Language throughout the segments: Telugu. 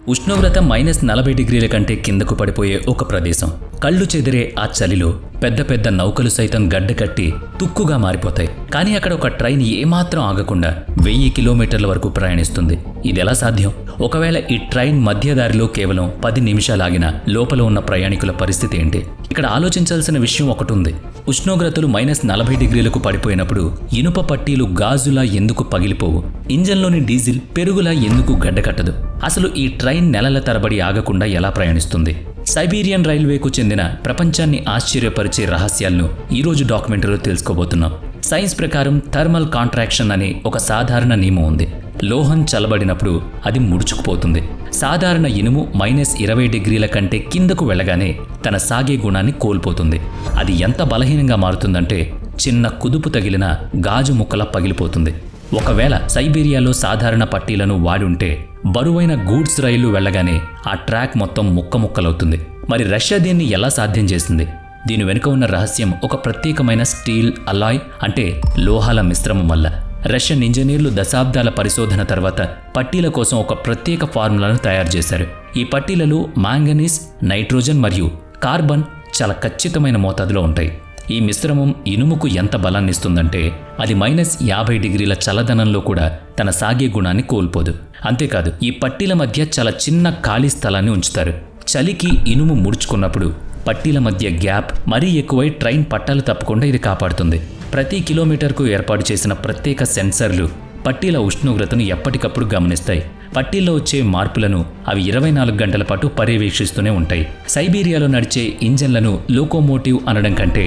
ఉష్ణోగ్రత -40 డిగ్రీల కంటే కిందకు పడిపోయే ఒక ప్రదేశం. కళ్ళు చెదిరే ఆ చలిలో పెద్ద పెద్ద నౌకలు సైతం గడ్డకట్టి తుక్కుగా మారిపోతాయి. కానీ అక్కడ ఒక ట్రైన్ ఏమాత్రం ఆగకుండా 1000 కిలోమీటర్ల వరకు ప్రయాణిస్తుంది. ఇదెలా సాధ్యం? ఒకవేళ ఈ ట్రైన్ మధ్యదారిలో కేవలం 10 నిమిషాలు ఆగినా లోపల ఉన్న ప్రయాణికుల పరిస్థితి ఏంటి? ఇక్కడ ఆలోచించాల్సిన విషయం ఒకటి ఉంది. ఉష్ణోగ్రతలు -40 డిగ్రీలకు పడిపోయినప్పుడు ఇనుప పట్టీలు గాజులా ఎందుకు పగిలిపోవు? ఇంజన్లోని డీజిల్ పెరుగులా ఎందుకు గడ్డకట్టదు? అసలు ఈ ట్రైన్ నెలల తరబడి ఆగకుండా ఎలా ప్రయాణిస్తుంది? సైబీరియన్ రైల్వేకు చెందిన ప్రపంచాన్ని ఆశ్చర్యపరిచే రహస్యాలను ఈరోజు డాక్యుమెంటరీలో తెలుసుకోబోతున్నాం. సైన్స్ ప్రకారం థర్మల్ కాంట్రాక్షన్ అనే ఒక సాధారణ నియమం ఉంది. లోహం చల్లబడినప్పుడు అది ముడుచుకుపోతుంది. సాధారణ ఇనుము -20 డిగ్రీల కంటే కిందకు వెళ్ళగానే తన సాగే గుణాన్ని కోల్పోతుంది. అది ఎంత బలహీనంగా మారుతుందంటే చిన్న కుదుపు తగిలిన గాజు ముక్కలా పగిలిపోతుంది. ఒకవేళ సైబీరియాలో సాధారణ పట్టీలను వాడుంటే బరువైన గూడ్స్ రైళ్లు వెళ్ళగానే ఆ ట్రాక్ మొత్తం ముక్కముక్కలవుతుంది. మరి రష్యా దీన్ని ఎలా సాధ్యం చేసింది? దీని వెనుక ఉన్న రహస్యం ఒక ప్రత్యేకమైన స్టీల్ అలాయ్ అంటే లోహాల మిశ్రమం వల్ల. రష్యన్ ఇంజనీర్లు దశాబ్దాల పరిశోధన తర్వాత పట్టీల కోసం ఒక ప్రత్యేక ఫార్ములాను తయారు చేశారు. ఈ పట్టీలలో మాంగనీస్, నైట్రోజన్ మరియు కార్బన్ చాలా ఖచ్చితమైన మోతాదులో ఉంటాయి. ఈ మిశ్రమం ఇనుముకు ఎంత బలాన్నిస్తుందంటే అది -50 డిగ్రీల చల్లదనంలో కూడా తన సాగే గుణాన్ని కోల్పోదు. అంతేకాదు, ఈ పట్టీల మధ్య చాలా చిన్న ఖాళీ స్థలాన్ని ఉంచుతారు. చలికి ఇనుము ముడుచుకున్నప్పుడు పట్టీల మధ్య గ్యాప్ మరీ ఎక్కువై ట్రైన్ పట్టాలు తప్పకుండా ఇది కాపాడుతుంది. ప్రతి కిలోమీటర్కు ఏర్పాటు చేసిన ప్రత్యేక సెన్సర్లు పట్టీల ఉష్ణోగ్రతను ఎప్పటికప్పుడు గమనిస్తాయి. పట్టీల్లో వచ్చే మార్పులను అవి 24 గంటల పాటు పర్యవేక్షిస్తూనే ఉంటాయి. సైబీరియాలో నడిచే ఇంజన్లను లోకోమోటివ్ అనడం కంటే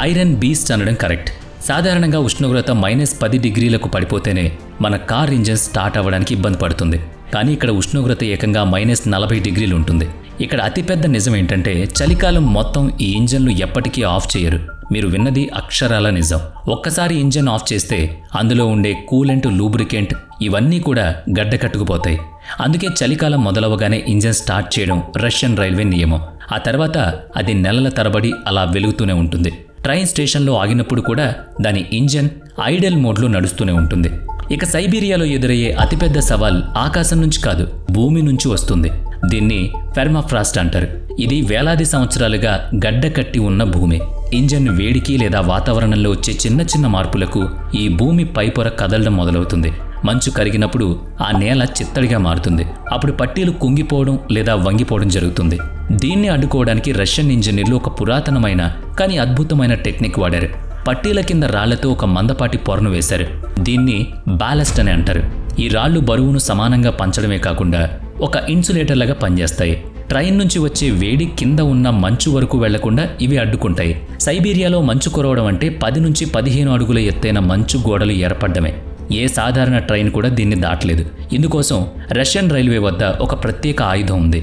ఐరన్ బీస్ట్ అనడం కరెక్ట్. సాధారణంగా ఉష్ణోగ్రత -10 డిగ్రీలకు పడిపోతేనే మన కార్ ఇంజన్ స్టార్ట్ అవ్వడానికి ఇబ్బంది పడుతుంది. కానీ ఇక్కడ ఉష్ణోగ్రత ఏకంగా -40 డిగ్రీలు ఉంటుంది. ఇక్కడ అతిపెద్ద నిజం ఏంటంటే చలికాలం మొత్తం ఈ ఇంజన్లు ఎప్పటికీ ఆఫ్ చేయరు. మీరు విన్నది అక్షరాల నిజం. ఒక్కసారి ఇంజన్ ఆఫ్ చేస్తే అందులో ఉండే కూలెంట్, లూబ్రికెంట్ ఇవన్నీ కూడా గడ్డకట్టుకుపోతాయి. అందుకే చలికాలం మొదలవగానే ఇంజన్ స్టార్ట్ చేయడం రష్యన్ రైల్వే నియమం. ఆ తర్వాత అది నెలల తరబడి అలా వెలుగుతూనే ఉంటుంది. ట్రైన్ స్టేషన్లో ఆగినప్పుడు కూడా దాని ఇంజన్ ఐడల్ మోడ్లో నడుస్తూనే ఉంటుంది. ఇక సైబీరియాలో ఎదురయ్యే అతిపెద్ద సవాల్ ఆకాశం నుంచి కాదు, భూమి నుంచి వస్తుంది. దీన్ని పెర్మాఫ్రాస్ట్ అంటారు. ఇది వేలాది సంవత్సరాలుగా గడ్డ కట్టి ఉన్న భూమి. ఇంజన్ వేడికి లేదా వాతావరణంలో వచ్చే చిన్న చిన్న మార్పులకు ఈ భూమి పైపొర కదలడం మొదలవుతుంది. మంచు కరిగినప్పుడు ఆ నేల చిత్తడిగా మారుతుంది. అప్పుడు పట్టీలు కుంగిపోవడం లేదా వంగిపోవడం జరుగుతుంది. దీన్ని అడ్డుకోవడానికి రష్యన్ ఇంజనీర్లు ఒక పురాతనమైన కానీ అద్భుతమైన టెక్నిక్ వాడారు. పట్టీల కింద రాళ్లతో ఒక మందపాటి పొరను వేశారు. దీన్ని బ్యాలస్ట్ అని అంటారు. ఈ రాళ్లు బరువును సమానంగా పంచడమే కాకుండా ఒక ఇన్సులేటర్లాగా పనిచేస్తాయి. ట్రైన్ నుంచి వచ్చే వేడి కింద ఉన్న మంచు వరకు వెళ్లకుండా ఇవి అడ్డుకుంటాయి. సైబీరియాలో మంచు కురవడం అంటే 10 నుంచి 15 అడుగుల ఎత్తైన మంచు గోడలు ఏర్పడమే. ఏ సాధారణ ట్రైన్ కూడా దీన్ని దాటలేదు. ఇందుకోసం రష్యన్ రైల్వే వద్ద ఒక ప్రత్యేక ఆయుధం ఉంది.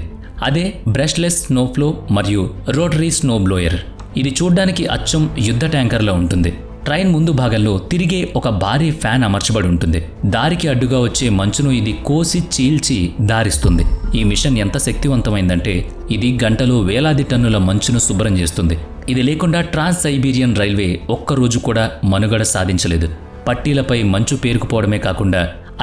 అదే బ్రష్లెస్ స్నోఫ్లో మరియు రోటరీ స్నో బ్లోయర్. ఇది చూడ్డానికి అచ్చం యుద్ధ ట్యాంకర్లో ఉంటుంది. ట్రైన్ ముందు భాగంలో తిరిగే ఒక భారీ ఫ్యాన్ అమర్చబడి ఉంటుంది. దారికి అడ్డుగా వచ్చే మంచును ఇది కోసి చీల్చి దారిస్తుంది. ఈ మిషన్ ఎంత శక్తివంతమైందంటే ఇది గంటలో వేలాది టన్నుల మంచును శుభ్రం చేస్తుంది. ఇది లేకుండా ట్రాన్స్ సైబీరియన్ రైల్వే ఒక్కరోజు కూడా మనుగడ సాధించలేదు. పట్టీలపై మంచు పేరుకుపోవడమే కాకుండా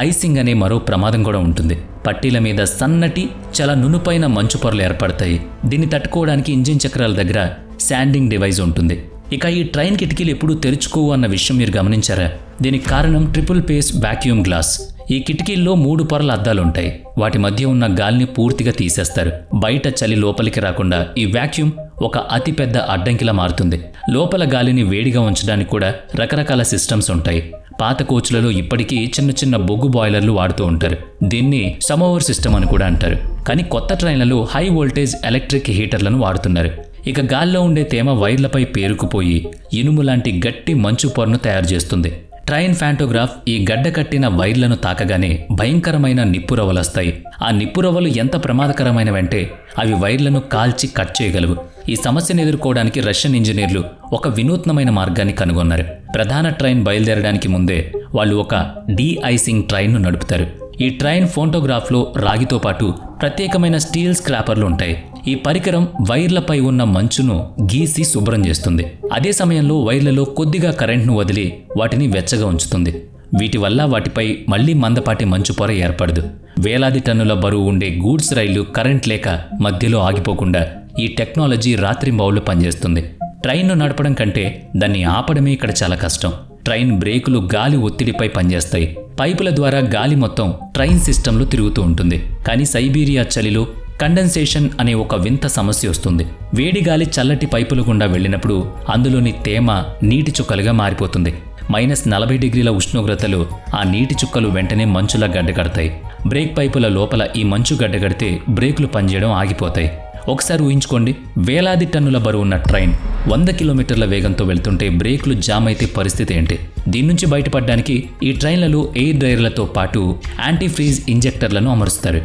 ఐసింగ్ అనే మరో ప్రమాదం కూడా ఉంటుంది. పట్టీల మీద సన్నటి చాలా నునుపైన మంచు పొరలు ఏర్పడతాయి. దీన్ని తట్టుకోవడానికి ఇంజిన్ చక్రాల దగ్గర శాండింగ్ డివైస్ ఉంటుంది. ఇక ఈ ట్రైన్ కిటికీలు ఎప్పుడూ తెరుచుకోవు అన్న విషయం మీరు గమనించారా? దీనికి కారణం ట్రిపుల్ పేస్ వాక్యూమ్ గ్లాస్. ఈ కిటికీల్లో 3 పొరల అద్దాలుంటాయి. వాటి మధ్య ఉన్న గాలిని పూర్తిగా తీసేస్తారు. బయట చలి లోపలికి రాకుండా ఈ వాక్యూమ్ ఒక అతిపెద్ద అడ్డంకిలా మారుతుంది. లోపల గాలిని వేడిగా ఉంచడానికి కూడా రకరకాల సిస్టమ్స్ ఉంటాయి. పాత కోచ్లలో ఇప్పటికీ చిన్న చిన్న బొగ్గు బాయిలర్లు వాడుతూ ఉంటారు. దీన్ని సమోవర్ సిస్టమ్ అని కూడా అంటారు. కానీ కొత్త ట్రైన్లలో హై వోల్టేజ్ ఎలక్ట్రిక్ హీటర్లను వాడుతున్నారు. ఇక గాల్లో ఉండే తేమ వైర్లపై పేరుకుపోయి ఇనుము లాంటి గట్టి మంచు పొరను తయారు చేస్తుంది. ట్రైన్ ఫ్యాంటోగ్రాఫ్ ఈ గడ్డ కట్టిన వైర్లను తాకగానే భయంకరమైన నిప్పురవ్వలొస్తాయి. ఆ నిప్పురవ్వలు ఎంత ప్రమాదకరమైనవంటే అవి వైర్లను కాల్చి కట్ చేయగలవు. ఈ సమస్యను ఎదుర్కోవడానికి రష్యన్ ఇంజనీర్లు ఒక వినూత్నమైన మార్గాన్ని కనుగొన్నారు. ప్రధాన ట్రైన్ బయలుదేరడానికి ముందే వాళ్ళు ఒక డీ-ఐసింగ్ ట్రైన్ను నడుపుతారు. ఈ ట్రైన్ ఫోటోగ్రాఫ్లో రాగితో పాటు ప్రత్యేకమైన స్టీల్ స్క్రాపర్లు ఉంటాయి. ఈ పరికరం వైర్లపై ఉన్న మంచును గీసి శుభ్రం చేస్తుంది. అదే సమయంలో వైర్లలో కొద్దిగా కరెంట్ను వదిలి వాటిని వెచ్చగా ఉంచుతుంది. వీటి వల్ల వాటిపై మళ్లీ మందపాటి మంచు పొర ఏర్పడదు. వేలాది టన్నుల బరువు ఉండే గూడ్స్ రైళ్లు కరెంట్ లేక మధ్యలో ఆగిపోకుండా ఈ టెక్నాలజీ రాత్రింబవళ్లు పనిచేస్తుంది. ట్రైన్ను నడపడం కంటే దాన్ని ఆపడమే ఇక్కడ చాలా కష్టం. ట్రైన్ బ్రేకులు గాలి ఒత్తిడిపై పనిచేస్తాయి. పైపుల ద్వారా గాలి మొత్తం ట్రైన్ సిస్టంలో తిరుగుతూ ఉంటుంది. కానీ సైబీరియా చలిలో కండెన్సేషన్ అనే ఒక వింత సమస్య వస్తుంది. వేడి గాలి చల్లటి పైపుల గుండా వెళ్ళినప్పుడు అందులోని తేమ నీటి చుక్కలుగా మారిపోతుంది. -40 ఉష్ణోగ్రతలో ఆ నీటి చుక్కలు వెంటనే మంచులా గడ్డకడతాయి. బ్రేక్ పైపుల లోపల ఈ మంచు గడ్డకడితే బ్రేకులు పనిచేయడం ఆగిపోతాయి. ఒకసారి ఊహించుకోండి, వేలాది టన్నుల బరువున్న ట్రైన్ 100 కిలోమీటర్ల వేగంతో వెళ్తుంటే బ్రేకులు జామ్ అయితే పరిస్థితి ఏంటి? దీని నుంచి బయటపడడానికి ఈ ట్రైన్లలో ఎయిర్ డ్రైయర్లతో పాటు యాంటీఫ్రీజ్ ఇంజెక్టర్లను అమరుస్తారు.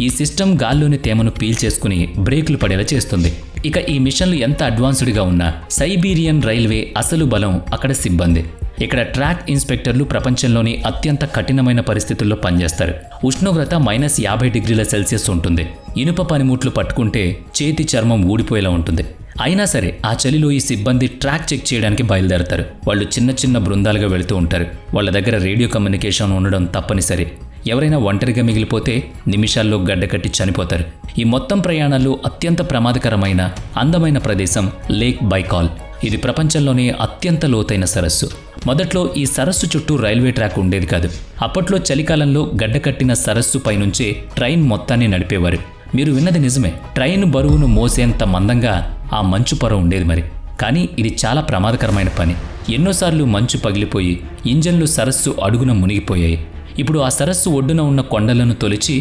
ఈ సిస్టమ్ గాల్లోని తేమను పీల్చేసుకుని బ్రేకులు పడేలా చేస్తుంది. ఇక ఈ మిషన్లు ఎంత అడ్వాన్స్డ్గా ఉన్నా సైబీరియన్ రైల్వే అసలు బలం అక్కడ సిబ్బంది. ఇక్కడ ట్రాక్ ఇన్స్పెక్టర్లు ప్రపంచంలోని అత్యంత కఠినమైన పరిస్థితుల్లో పనిచేస్తారు. ఉష్ణోగ్రత -50°C ఉంటుంది. ఇనుప పనిముట్లు పట్టుకుంటే చేతి చర్మం ఊడిపోయేలా ఉంటుంది. అయినా సరే ఆ చలిలో ఈ సిబ్బంది ట్రాక్ చెక్ చేయడానికి బయలుదేరతారు. వాళ్ళు చిన్న చిన్న బృందాలుగా వెళుతూ ఉంటారు. వాళ్ళ దగ్గర రేడియో కమ్యూనికేషన్ ఉండడం తప్పనిసరి. ఎవరైనా ఒంటరిగా మిగిలిపోతే నిమిషాల్లో గడ్డకట్టి చనిపోతారు. ఈ మొత్తం ప్రయాణాల్లో అత్యంత ప్రమాదకరమైన అందమైన ప్రదేశం లేక్ బైకాల్. ఇది ప్రపంచంలోనే అత్యంత లోతైన సరస్సు. మొదట్లో ఈ సరస్సు చుట్టూ రైల్వే ట్రాక్ ఉండేది కాదు. అప్పట్లో చలికాలంలో గడ్డకట్టిన సరస్సు పైనుంచే ట్రైన్ మొత్తాన్ని నడిపేవారు. మీరు విన్నది నిజమే, ట్రైన్ బరువును మోసేంత మందంగా ఆ మంచు పొర ఉండేది మరి. కానీ ఇది చాలా ప్రమాదకరమైన పని. ఎన్నోసార్లు మంచు పగిలిపోయి ఇంజన్లు సరస్సు అడుగున మునిగిపోయాయి. ఇప్పుడు ఆ సరస్సు ఒడ్డున ఉన్న కొండలను తొలిచి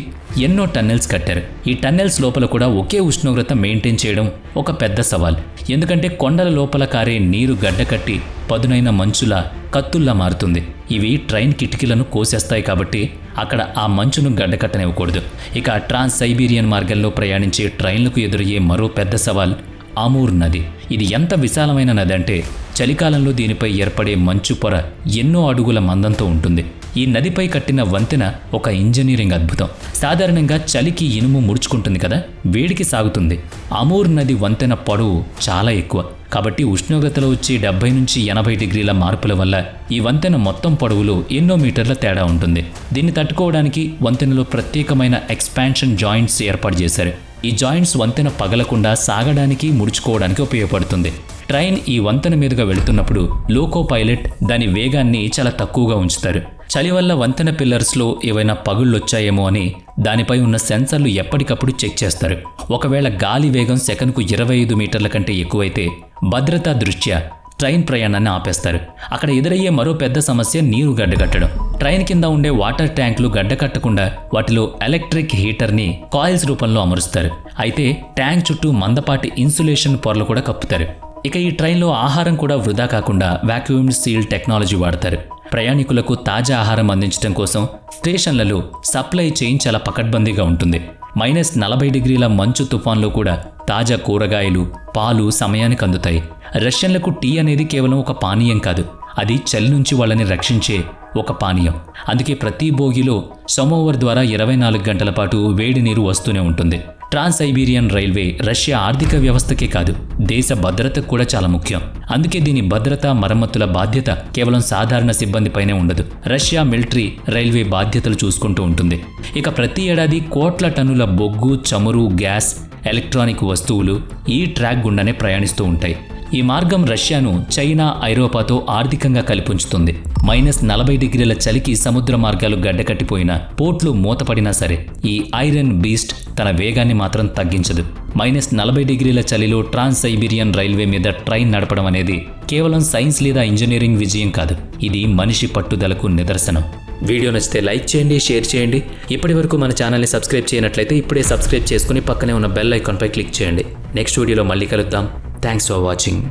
ఎన్నో టన్నెల్స్ కట్టారు. ఈ టన్నెల్స్ లోపల కూడా ఒకే ఉష్ణోగ్రత మెయింటైన్ చేయడం ఒక పెద్ద సవాల్. ఎందుకంటే కొండల లోపల కారే నీరు గడ్డకట్టి పదునైన మంచులా కత్తుల్లా మారుతుంది. ఇవి ట్రైన్ కిటికీలను కోసేస్తాయి కాబట్టి అక్కడ ఆ మంచును గడ్డకట్టనివ్వకూడదు. ఇక ట్రాన్స్ సైబీరియన్ మార్గంలో ప్రయాణించే ట్రైన్లకు ఎదురయ్యే మరో పెద్ద సవాల్ అమూర్ నది. ఇది ఎంత విశాలమైన నది అంటే చలికాలంలో దీనిపై ఏర్పడే మంచు పొర ఎన్నో అడుగుల మందంతో ఉంటుంది. ఈ నదిపై కట్టిన వంతెన ఒక ఇంజనీరింగ్ అద్భుతం. సాధారణంగా చలికి ఇనుము ముడుచుకుంటుంది కదా, వేడికి సాగుతుంది. అమూర్ నది వంతెన పొడవు చాలా ఎక్కువ. కాబట్టి ఉష్ణోగ్రతలో వచ్చే 70 నుంచి 80 మార్పుల వల్ల ఈ వంతెన మొత్తం పొడవులో ఎన్నో మీటర్ల తేడా ఉంటుంది. దీన్ని తట్టుకోవడానికి వంతెనలో ప్రత్యేకమైన ఎక్స్పాన్షన్ జాయింట్స్ ఏర్పాటు చేశారు. ఈ జాయింట్స్ వంతెన పగలకుండా సాగడానికి ముడుచుకోవడానికి ఉపయోగపడుతుంది. ట్రైన్ ఈ వంతెన మీదుగా వెళుతున్నప్పుడు లోకో పైలట్ దాని వేగాన్ని చాలా తక్కువగా ఉంచుతారు. చలి వల్ల వంతెన పిల్లర్స్లో ఏవైనా పగుళ్ళొచ్చాయేమో అని దానిపై ఉన్న సెన్సర్లు ఎప్పటికప్పుడు చెక్ చేస్తారు. ఒకవేళ గాలి వేగం సెకనుకు 25 మీటర్ల కంటే ఎక్కువైతే భద్రతా దృష్ట్యా ట్రైన్ ప్రయాణాన్ని ఆపేస్తారు. అక్కడ ఎదురయ్యే మరో పెద్ద సమస్య నీరు గడ్డకట్టడం. ట్రైన్ కింద ఉండే వాటర్ ట్యాంకులు గడ్డకట్టకుండా వాటిలో ఎలక్ట్రిక్ హీటర్ని కాయిల్స్ రూపంలో అమరుస్తారు. అయితే ట్యాంక్ చుట్టూ మందపాటి ఇన్సులేషన్ పొరలు కూడా కప్పుతారు. ఇక ఈ ట్రైన్లో ఆహారం కూడా వృధా కాకుండా వాక్యూమ్ సీల్ టెక్నాలజీ వాడతారు. ప్రయాణికులకు తాజా ఆహారం అందించడం కోసం స్టేషన్లలో సప్లై చైన్ చాలా పకడ్బందీగా ఉంటుంది. -40 మంచు తుఫాన్లో కూడా తాజా కూరగాయలు, పాలు సమయానికి అందుతాయి. రష్యన్లకు టీ అనేది కేవలం ఒక పానీయం కాదు, అది చలి నుంచి వాళ్ళని రక్షించే ఒక పానీయం. అందుకే ప్రతి బోగిలో సమోవర్ ద్వారా 24 గంటల పాటు వేడి నీరు వస్తూనే ఉంటుంది. ట్రాన్స్ సైబీరియన్ రైల్వే రష్యా ఆర్థిక వ్యవస్థకే కాదు, దేశ భద్రతకు కూడా చాలా ముఖ్యం. అందుకే దీని భద్రత, మరమ్మతుల బాధ్యత కేవలం సాధారణ సిబ్బందిపైనే ఉండదు. రష్యా మిలిటరీ రైల్వే బాధ్యతలు చూసుకుంటూ ఉంటుంది. ఇక ప్రతి ఏడాది కోట్ల టన్నుల బొగ్గు, చమురు, గ్యాస్, ఎలక్ట్రానిక్ వస్తువులు ఈ ట్రాక్ గుండానే ప్రయాణిస్తూ ఉంటాయి. ఈ మార్గం రష్యాను చైనా, ఐరోపాతో ఆర్థికంగా కలిపుంచుతుంది. -40 చలికి సముద్ర మార్గాలు గడ్డకట్టిపోయినా, పోర్ట్లు మూతపడినా సరే ఈ ఐరన్ బీస్ట్ తన వేగాన్ని మాత్రం తగ్గించదు. -40 చలిలో ట్రాన్స్ సైబీరియన్ రైల్వే మీద ట్రైన్ నడపడం అనేది కేవలం సైన్స్ లేదా ఇంజనీరింగ్ విజయం కాదు, ఇది మనిషి పట్టుదలకు నిదర్శనం. వీడియో నచ్చితే లైక్ చేయండి, షేర్ చేయండి. ఇప్పటి వరకు మన ఛానల్ని సబ్స్క్రైబ్ చేయనట్లయితే ఇప్పుడే సబ్స్క్రైబ్ చేసుకుని పక్కనే ఉన్న బెల్ ఐకాన్పై క్లిక్ చేయండి. నెక్స్ట్ వీడియోలో మళ్ళీ కలుద్దాం. Thanks for watching.